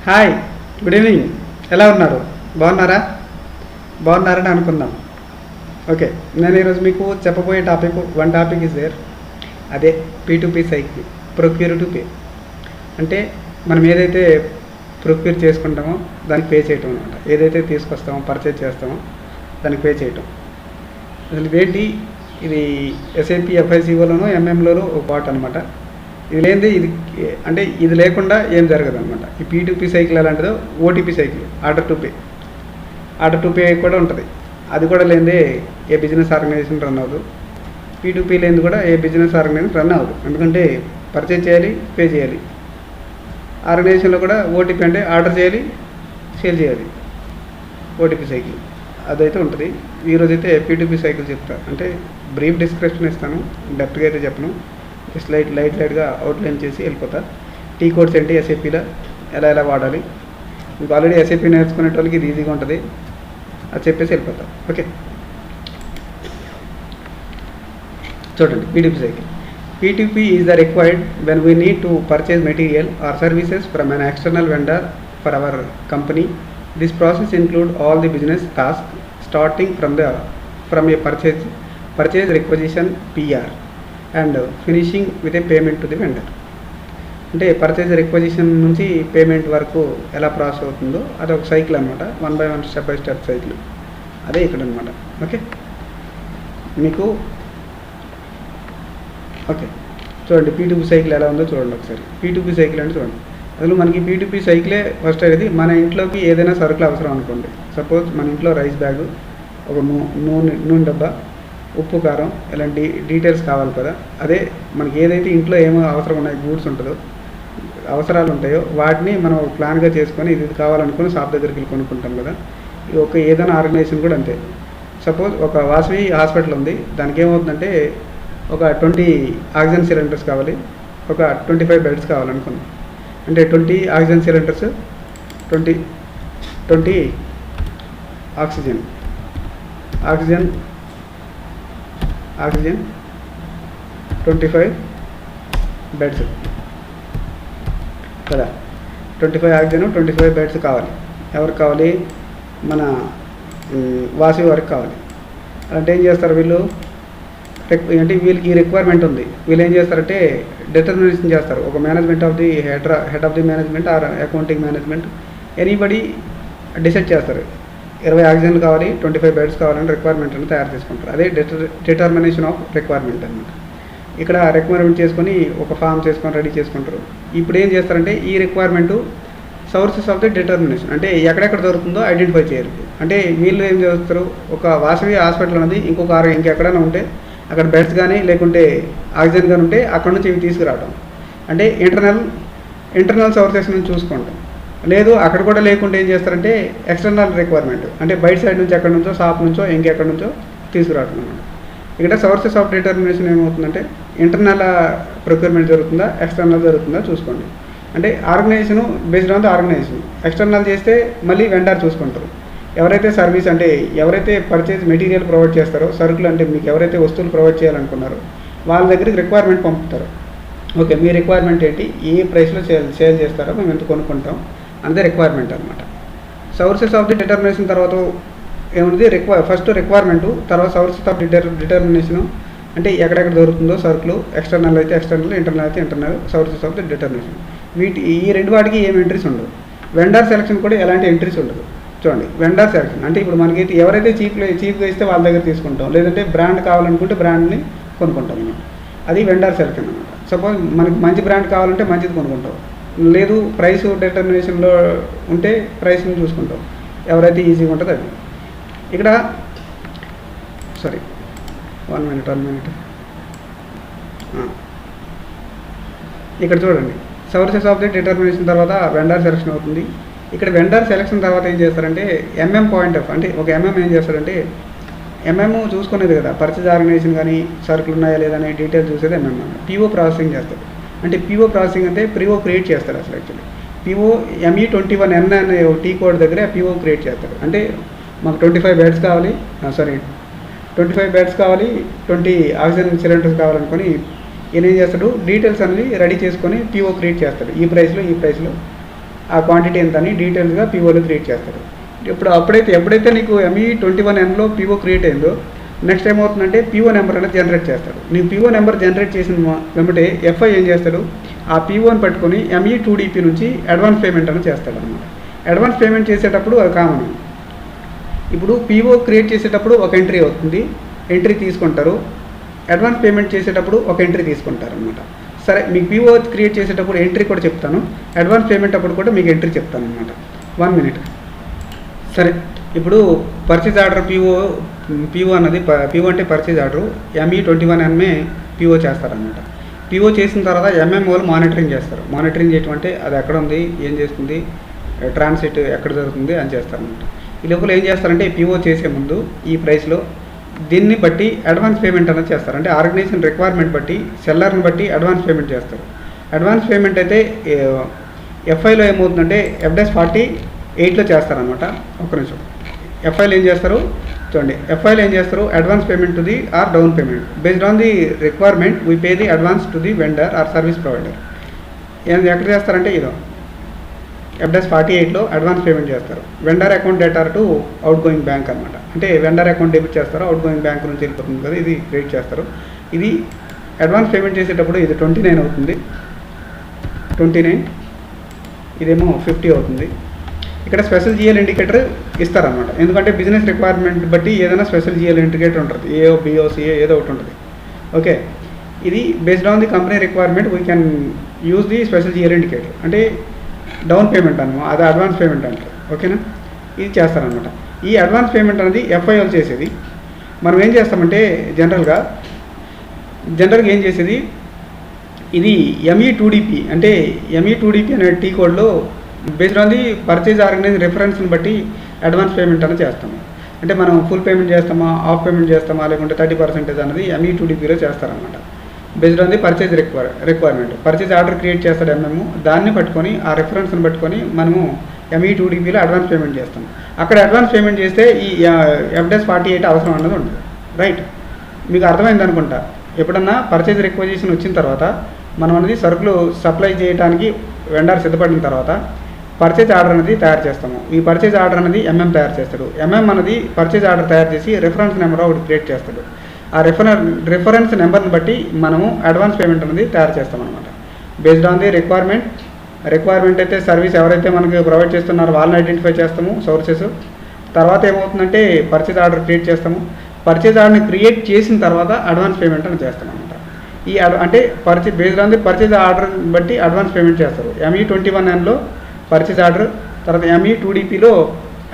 Hi, good evening. ఎలా ఉన్నారు? బాగున్నారా? బాగున్నారని అనుకుందాం. ఓకే, నేను ఈరోజు మీకు చెప్పబోయే వన్ టాపిక్ ఇస్ దేర్. అదే P2P cycle, procure to pay. అంటే మనం ఏదైతే ప్రొక్యూర్ చేసుకుంటామో దానికి పే చేయటం అనమాట. ఏదైతే తీసుకొస్తామో, పర్చేజ్ చేస్తామో దానికి పే చేయటం. అసలు ఇదేంటి? ఇది SAP FICOలోనూ MMలోనూ ఒక పార్ట్ అనమాట. ఇది లేనిది ఇది లేకుండా ఏం జరగదు అనమాట. ఈ P2P సైకిల్ ఎలాంటిదో OTP cycle, order to pay కూడా ఉంటుంది. అది కూడా లేనిదే ఏ బిజినెస్ ఆర్గనైజేషన్ రన్ అవ్వదు. P2P లేనిది కూడా ఏ బిజినెస్ ఆర్గనైజేషన్ రన్ అవ్వదు. ఎందుకంటే పర్చేజ్ చేయాలి, పే చేయాలి. ఆర్గనైజేషన్లో కూడా OTP అంటే ఆర్డర్ చేయాలి, సేల్ చేయాలి. OTP సైకిల్ అదైతే ఉంటుంది. ఈరోజైతే P2P సైకిల్ చెప్తా. అంటే బ్రీఫ్ డిస్క్రిప్షన్ ఇస్తాను, డెప్త్గా అయితే చెప్పను. జస్ట్ లైట్గా అవుట్లైన్ చేసి వెళ్ళిపోతా. టీ కోడ్స్ ఏంటి SAPలో ఎలా వాడాలి, మీకు ఆల్రెడీ SAP నేర్చుకునే వాళ్ళకి ఇది ఈజీగా ఉంటుంది. అది చెప్పేసి వెళ్ళిపోతా. ఓకే, చూడండి. P2P cycle. P2P is the required when we need to purchase material or services from an external vendor for our company. This process includes all the business tasks starting from a purchase requisition PR and finishing with a payment to the vendor. అంటే purchase requisition నుంచి payment వరకు ఎలా process అవుతుందో అదొక cycle అనమాట. 1 by 1 step by step cycle అదే ఇక్కడ అనమాట. ఓకే, మీకు ఓకే చూడండి. P2P సైకిల్ ఎలా ఉందో చూడండి ఒకసారి. P2P సైకిల్ అంటే చూడండి. అసలు మనకి P2P సైకిలే ఫస్ట్ అనేది. మన ఇంట్లోకి ఏదైనా సరుకులు అవసరం అనుకోండి. సపోజ్ మన ఇంట్లో రైస్ బ్యాగు, ఒక నూనె డబ్బా, ఉప్పు, కారం, ఇలాంటి డీటెయిల్స్ కావాలి కదా. అదే మనకి ఏదైతే ఇంట్లో ఏమో అవసరం ఉన్నాయి, గూడ్స్ ఉంటుందో, అవసరాలు ఉంటాయో వాటిని మనం ప్లాన్గా చేసుకొని ఇది కావాలనుకుని షాప్ దగ్గరికి వెళ్ళి కొనుక్కుంటాం కదా. ఒక ఏదైనా ఆర్గనైజేషన్ కూడా అంతే. సపోజ్ ఒక వాసవి హాస్పిటల్ ఉంది. దానికి ఏమవుతుందంటే ఒక 20 ఆక్సిజన్ సిలిండర్స్ కావాలి, ఒక 25 బెడ్స్ కావాలనుకున్నాం. అంటే 20 ఆక్సిజన్ సిలిండర్స్, 20 ఆక్సిజన్ 25 బెడ్స్ కదా. 25 ఆక్సిజన్, 25 బెడ్స్ కావాలి. ఎవరికి కావాలి? మన వాసవి వారికి కావాలి. అంటే ఏం చేస్తారు వీళ్ళు? అంటే వీళ్ళకి ఈ రిక్వైర్మెంట్ ఉంది. వీళ్ళు ఏం చేస్తారంటే డిటర్మినేషన్ చేస్తారు. ఒక management of the head of the management or accounting management anybody decide చేస్తారు. 20 ఆక్సిజన్లు కావాలి, 25 బెడ్స్ కావాలని రిక్వైర్మెంట్ అని తయారు చేసుకుంటారు. అదే డిటర్మినేషన్ ఆఫ్ రిక్వైర్మెంట్ అనమాట. ఇక్కడ రిక్వైర్మెంట్ చేసుకొని ఒక ఫామ్ చేసుకొని రెడీ చేసుకుంటారు. ఇప్పుడు ఏం చేస్తారంటే ఈ requirement sources of the determination అంటే ఎక్కడెక్కడ దొరుకుతుందో ఐడెంటిఫై చేయరు. అంటే వీళ్ళు ఏం చేస్తారు? ఒక వాసవి హాస్పిటల్ ఉన్నది, ఇంకెక్కడైనా ఉంటే అక్కడ బెడ్స్ కానీ లేకుంటే ఆక్సిజన్ కానీ ఉంటే అక్కడ నుంచి ఇవి తీసుకురావడం. అంటే ఇంటర్నల్ సోర్సెస్ నుంచి చూసుకుంటాం. లేదు అక్కడ కూడా లేకుంటే ఏం చేస్తారంటే ఎక్స్టర్నల్ రిక్వైర్మెంట్ అంటే బయట సైడ్ నుంచి ఎక్కడి నుంచో, షాప్ నుంచో, ఇంకెక్కడి నుంచో తీసుకురావడం అన్నమాట. ఇక్కడ సోర్సెస్ ఆఫ్ డిటర్మినేషన్ ఏమవుతుందంటే ఇంటర్నల్ ప్రొక్యూర్మెంట్ జరుగుతుందా, ఎక్స్టర్నల్ జరుగుతుందా చూసుకోండి. అంటే organisation based on the organisation. External చేస్తే మళ్ళీ వెండర్ చూసుకుంటారు. ఎవరైతే సర్వీస్ అంటే ఎవరైతే పర్చేజ్ మెటీరియల్ ప్రొవైడ్ చేస్తారో, సరుకులు అంటే మీకు ఎవరైతే వస్తువులు ప్రొవైడ్ చేయాలనుకున్నారో వాళ్ళ దగ్గరికి రిక్వైర్మెంట్ పంపుతారు. ఓకే, మీ రిక్వైర్మెంట్ ఏంటి, ఏ ప్రైస్లో సేల్ చేస్తారో మేము ఎంత కొనుక్కుంటాం అంతే రిక్వైర్మెంట్ అనమాట. సోర్సెస్ ఆఫ్ ది డిటర్మినేషన్ తర్వాత ఏముంది? ఫస్ట్ రిక్వైర్మెంటు, తర్వాత సోర్సెస్ ఆఫ్ డిటర్మినేషను అంటే ఎక్కడెక్కడ దొరుకుతుందో సరుకులు. ఎక్స్టర్నల్ అయితే ఎక్స్టర్నల్, ఇంటర్నల్ అయితే internal. Sources of the determination ఈ రెండు వాటికి ఏం ఎంట్రీస్ ఉండవు. వెండర్ సెలక్షన్ కూడా ఎలాంటి ఎంట్రీస్ ఉండదు. చూడండి, వెండర్ సెలక్షన్ అంటే ఇప్పుడు మనకైతే ఎవరైతే చీప్గా ఇస్తే వాళ్ళ దగ్గర తీసుకుంటాం, లేదంటే బ్రాండ్ కావాలనుకుంటే బ్రాండ్ని కొనుక్కుంటాం అనమాట. అది వెండర్ సెలక్షన్ అనమాట. సపోజ్ మనకి మంచి బ్రాండ్ కావాలంటే మంచిది కొనుక్కుంటాం. లేదు ప్రైస్ డిటర్మినేషన్లో ఉంటే ప్రైస్ని చూసుకుంటాం. ఎవరైతే ఈజీగా ఉంటుందో అది. ఇక్కడ సారీ 1 minute ఇక్కడ చూడండి. సోర్సెస్ ఆఫ్ ది డిటర్మినేషన్ తర్వాత వెండర్ సెలక్షన్ అవుతుంది. ఇక్కడ వెండర్ సెలక్షన్ తర్వాత ఏం చేస్తారంటే పాయింట్ ఆఫ్ అంటే ఒక ఏం చేస్తారంటే చూసుకునేది కదా. పర్చేజ్ ఆర్గనైజేషన్ కానీ సరుకులు ఉన్నాయా లేదా అనే డీటెయిల్స్ చూసేది PO ప్రాసెసింగ్ చేస్తారు. అంటే PO ప్రాసెసింగ్ అంటే ప్రీఓ క్రియేట్ చేస్తారు. అసలు యాక్చువల్లీ PO ME21N అనే టీ కోడ్ దగ్గర PO క్రియేట్ చేస్తారు. అంటే మాకు 25 బెడ్స్ కావాలి, 25 బెడ్స్ కావాలి, 20 ఆక్సిజన్ సిలిండర్స్ కావాలనుకొని ఈయన ఏం చేస్తాడు? డీటెయిల్స్ అనేది రెడీ చేసుకొని PO క్రియేట్ చేస్తాడు. ఈ ప్రైస్లో ఆ క్వాంటిటీ ఎంత అని డీటెయిల్స్గా పీఓలో క్రియేట్ చేస్తాడు. ఎప్పుడైతే నీకు ME21Nలో పీఓ క్రియేట్ అయిందో నెక్స్ట్ ఏమవుతుందంటే పీఓ నెంబర్ అనేది జనరేట్ చేస్తాడు. నీకు పీఓ నెంబర్ జనరేట్ చేసిన వెంబటే ఎఫ్ఐ ఏం చేస్తాడు, ఆ పీఓని పట్టుకొని ME2DP నుంచి అడ్వాన్స్ పేమెంట్ అనేది చేస్తాడు అనమాట. అడ్వాన్స్ పేమెంట్ చేసేటప్పుడు అది కామన్. ఇప్పుడు పీఓ క్రియేట్ చేసేటప్పుడు ఒక ఎంట్రీ అవుతుంది, ఎంట్రీ తీసుకుంటారు. అడ్వాన్స్ పేమెంట్ చేసేటప్పుడు ఒక ఎంట్రీ తీసుకుంటారు అనమాట. సరే, మీకు పీఓ క్రియేట్ చేసేటప్పుడు ఎంట్రీ కూడా చెప్తాను, అడ్వాన్స్ పేమెంట్ అప్పుడు కూడా మీకు ఎంట్రీ చెప్తాను అనమాట. 1 minute. సరే, ఇప్పుడు పర్చేజ్ ఆర్డర్ పీఓ అన్నది పీఓ అంటే పర్చేజ్ ఆర్డర్ ME21N పీఓ చేస్తారనమాట. పీఓ చేసిన తర్వాత MM వాళ్ళు మానిటరింగ్ చేస్తారు. మానిటరింగ్ చేయటం అంటే అది ఎక్కడ ఉంది, ఏం చేస్తుంది, ట్రాన్సిట్ ఎక్కడ జరుగుతుంది అని చేస్తారనమాట. ఈ లోపల ఏం చేస్తారంటే పీఓ చేసే ముందు ఈ ప్రైస్లో దీన్ని బట్టి అడ్వాన్స్ పేమెంట్ అనేది చేస్తారు. అంటే ఆర్గనైజేషన్ రిక్వైర్మెంట్ బట్టి సెల్లర్ని బట్టి అడ్వాన్స్ పేమెంట్ చేస్తారు. అడ్వాన్స్ పేమెంట్ అయితే ఎఫ్ఐలో ఏమవుతుందంటే FDAS48లో చేస్తారనమాట. ఒక్క నిమిషం. ఎఫ్ఐలో ఏం చేస్తారు చూడండి. ఎఫ్ఐలో ఏం చేస్తారు, advance payment to the or down payment based on the requirement we pay the advance to the vendor or service provider. ఎక్కడ చేస్తారంటే ఇదో FDAS48లో అడ్వాన్స్ పేమెంట్ చేస్తారు. Vendor account data to outgoing bank అనమాట. అంటే వెండర్ అకౌంట్ డెబిట్ చేస్తారు, outgoing bank నుంచి వెళ్ళిపోతుంది కదా, ఇది క్రెడిట్ చేస్తారు. ఇది అడ్వాన్స్ పేమెంట్ చేసేటప్పుడు ఇది 29 అవుతుంది, 29, ఇదేమో 50 అవుతుంది. ఇక్కడ స్పెషల్ జిఎల్ ఇండికేటర్ ఇస్తారనమాట. ఎందుకంటే బిజినెస్ రిక్వైర్మెంట్ బట్టి ఏదైనా స్పెషల్ జిఎల్ ఇండికేటర్ ఉంటుంది, ఏఓ బిఓ సిఏ ఏదో ఒకటి ఉంటుంది. ఓకే, ఇది based on the company requirement we can use the special GL indicator. అంటే డౌన్ పేమెంట్ అనమాట, అది అడ్వాన్స్ పేమెంట్ అంటారు. ఓకేనా, ఇది చేస్తారనమాట. ఈ అడ్వాన్స్ పేమెంట్ అనేది ఎఫ్ఐఎల్ చేసేది. మనం ఏం చేస్తామంటే జనరల్గా ఏం చేసేది, ఇది ME2DP అంటే ME2DP అనే టీ కోడ్లో based on the purchase organise రెఫరెన్స్ని బట్టి అడ్వాన్స్ పేమెంట్ అనేది చేస్తాము. అంటే మనం ఫుల్ పేమెంట్ చేస్తామా, హాఫ్ పేమెంట్ చేస్తామా, లేకుంటే 30% అనేది ME2DPలో చేస్తారనమాట. Based on the purchase requirement. Purchase order create చేస్తాడు దాన్ని పట్టుకొని ఆ రెఫరెన్స్ని పట్టుకొని మనము ME2DPలో అడ్వాన్స్ పేమెంట్ చేస్తాం. అక్కడ అడ్వాన్స్ పేమెంట్ చేస్తే ఈ FDAS48 అవసరం అన్నది ఉండదు. రైట్, మీకు అర్థమైంది అనుకుంటా. ఎప్పుడన్నా పర్చేజ్ రిక్వజిషన్ వచ్చిన తర్వాత మనం అనేది సరుకులు సప్లై చేయడానికి వెండర్ సిద్ధపడిన తర్వాత పర్చేజ్ ఆర్డర్ అనేది తయారు చేస్తాము. ఈ పర్చేజ్ ఆర్డర్ అనేది తయారు చేస్తాడు. అనేది పర్చేజ్ ఆర్డర్ తయారు చేసి రిఫరెన్స్ నెంబర్ ఒకటి క్రియేట్ చేస్తాడు. ఆ రిఫరెన్స్ నెంబర్ని బట్టి మనము అడ్వాన్స్ పేమెంట్ అనేది తయారు చేస్తాం అనమాట. బేస్డ్ ఆన్ ది రిక్వైర్మెంట్ అయితే సర్వీస్ ఎవరైతే మనకి ప్రొవైడ్ చేస్తున్నారో వాళ్ళని ఐడెంటిఫై చేస్తాము, సోర్సెస్. తర్వాత ఏమవుతుందంటే పర్చేజ్ ఆర్డర్ క్రియేట్ చేస్తాము. పర్చేజ్ ఆర్డర్ని క్రియేట్ చేసిన తర్వాత అడ్వాన్స్ పేమెంట్ అని చేస్తాం అనమాట. అంటే based on the purchase order బట్టి అడ్వాన్స్ పేమెంట్ చేస్తారు. ME21Nలో పర్చేజ్ ఆర్డర్, తర్వాత ME2DPలో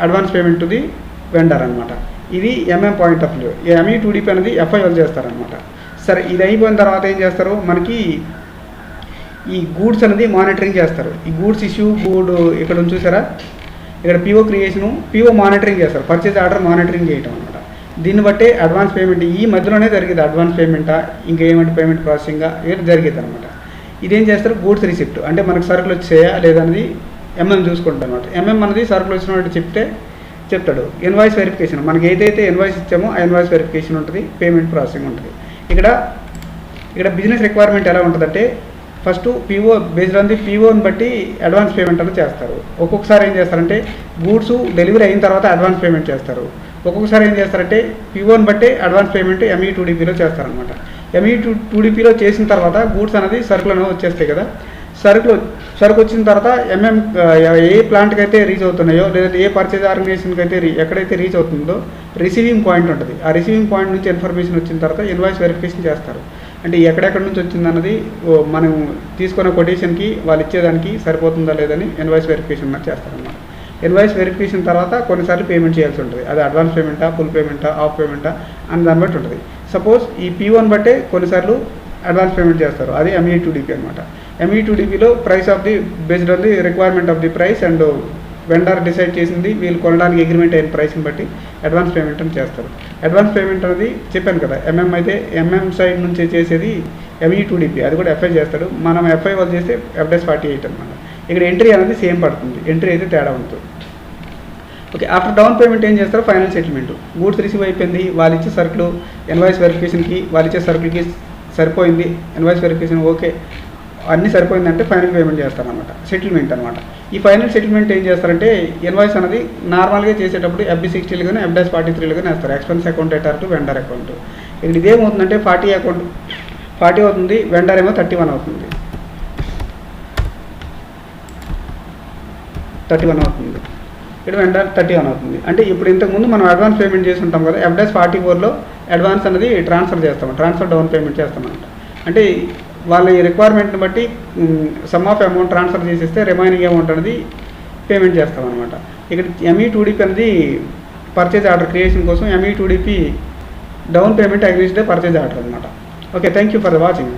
advance payment to the vendor అనమాట. ఇది పాయింట్ ఆఫ్ వ్యూ. ME2DP అనేది ఎఫ్ఐఎల్ చేస్తారనమాట. సరే, ఇది అయిపోయిన తర్వాత ఏం చేస్తారు, మనకి ఈ గూడ్స్ అనేది మానిటరింగ్ చేస్తారు. ఈ గూడ్స్ ఇష్యూ ఇక్కడ చూసారా, ఇక్కడ పీఓ క్రియేషను, పీఓ మానిటరింగ్ చేస్తారు. పర్చేజ్ ఆర్డర్ మానిటరింగ్ చేయటం అనమాట. దీన్ని బట్టే అడ్వాన్స్ పేమెంట్ ఈ మధ్యలోనే జరిగేది. అడ్వాన్స్ పేమెంటా ఇంకేమంటే పేమెంట్ ప్రాసెసింగా ఏది జరిగేది అనమాట. ఇదేం చేస్తారు, గూడ్స్ రిసిప్ట్. అంటే మనకు సరుకులు వచ్చాయా లేదనేది చూసుకుంటాం అనమాట. అనేది సరుకులు వచ్చినట్టు చెప్తాడు. ఇన్వాయిస్ వెరిఫికేషన్, మనకి ఏదైతే ఇన్వాయిస్ ఇచ్చామో ఆ ఇన్వాయిస్ వెరిఫికేషన్ ఉంటుంది, పేమెంట్ ప్రాసెసింగ్ ఉంటుంది. ఇక్కడ బిజినెస్ రిక్వైర్మెంట్ ఎలా ఉంటుందంటే first PO based on the పీఓని బట్టి అడ్వాన్స్ పేమెంట్ అనేది చేస్తారు. ఒక్కొక్కసారి ఏం చేస్తారంటే గూడ్స్ డెలివరీ అయిన తర్వాత అడ్వాన్స్ పేమెంట్ చేస్తారు. ఒక్కొక్కసారి ఏం చేస్తారంటే పీఓని బట్టి అడ్వాన్స్ పేమెంట్ ME2DPలో చేస్తారనమాట. ME2DPలో చేసిన తర్వాత గూడ్స్ అనేది సరుకులు అనేవి వచ్చేస్తాయి కదా. సరుకు వచ్చిన తర్వాత ఏ ప్లాంట్కి అయితే రీచ్ అవుతున్నాయో లేదంటే ఏ పర్చేజ్ ఆర్గనైజేషన్కి అయితే ఎక్కడైతే రీచ్ అవుతుందో రిసీవింగ్ పాయింట్ ఉంటుంది. ఆ రిసీవింగ్ పాయింట్ నుంచి ఇన్ఫర్మేషన్ వచ్చిన తర్వాత ఇన్వాయిస్ వెరిఫికేషన్ చేస్తారు. అంటే ఎక్కడెక్కడ నుంచి వచ్చిందన్నది మనం తీసుకున్న కొటేషన్కి వాళ్ళు ఇచ్చేదానికి సరిపోతుందా లేదని ఇన్వాయిస్ వెరిఫికేషన్ చేస్తారన్నమాట. ఇన్వాయిస్ వెరిఫికేషన్ తర్వాత కొన్నిసార్లు పేమెంట్ చేయాల్సి ఉంటుంది. అది అడ్వాన్స్ పేమెంటా, ఫుల్ పేమెంటా, హాఫ్ పేమెంటా అని దాన్ని బట్టి ఉంటుంది. సపోజ్ ఈ P1 బట్టే కొన్నిసార్లు అడ్వాన్స్ పేమెంట్ చేస్తారు. అది ME2DP అనమాట. ME2DPలో price of the based on the requirement of the price and vendor decide చేసింది వీళ్ళు కొనడానికి అగ్రిమెంట్ అయిన ప్రైస్ని బట్టి అడ్వాన్స్ పేమెంట్ అని చేస్తారు. అడ్వాన్స్ పేమెంట్ అనేది చెప్పాను కదా, అయితే సైడ్ నుంచి చేసేది ME2DP, అది కూడా FI చేస్తాడు. మనం FI వాళ్ళు చేస్తే FDAS48 అనమాట. ఇక్కడ ఎంట్రీ అనేది సేమ్ పడుతుంది, ఎంట్రీ అయితే తేడా ఉంటుంది. ఓకే, ఆఫ్టర్ డౌన్ పేమెంట్ ఏం చేస్తారు, ఫైనల్ సెటిల్మెంట్. గూడ్స్ రిసీవ్ అయిపోయింది, వాళ్ళు ఇచ్చే సరుకులు ఇన్వాయిస్ వెరిఫికేషన్కి వాళ్ళు ఇచ్చే సరుకులకి సరిపోయింది, ఇన్వాయిస్ వెరిఫికేషన్ ఓకే, అన్నీ సరిపోయిందంటే ఫైనల్ పేమెంట్ చేస్తారనమాట, సెటిల్మెంట్ అనమాట. ఈ ఫైనల్ సెటిల్మెంట్ ఏం చేస్తారంటే ఇన్వాయిస్ అనేది నార్మల్గా చేసేటప్పుడు FB60 కానీ F-43 కానీ వేస్తారు, expense account ఎటార్ to vendor account. ఇక్కడ ఇదేమవుతుందంటే 40 అకౌంట్ 40 అవుతుంది, వెండర్ ఏమో 31 అవుతుంది, 31 అవుతుంది, ఇక్కడ వెండర్ 31 అవుతుంది. అంటే ఇప్పుడు ఇంతకుముందు మనం అడ్వాన్స్ పేమెంట్ చేసి ఉంటాం కదా, F-44లో అడ్వాన్స్ అనేది ట్రాన్స్ఫర్ చేస్తాం, ట్రాన్స్ఫర్ డౌన్ పేమెంట్ చేస్తామన్నమాట. అంటే వాళ్ళ రిక్వైర్మెంట్ని బట్టి సమ్ ఆఫ్ అమౌంట్ ట్రాన్స్ఫర్ చేసేస్తే రిమైనింగ్ అమౌంట్ అనేది పేమెంట్ చేస్తామన్నమాట. ఇక్కడ ME2DP అనేది పర్చేజ్ ఆర్డర్ క్రియేషన్ కోసం ME2DP down payment agrees the purchase order అనమాట. Okay, thank you for watching.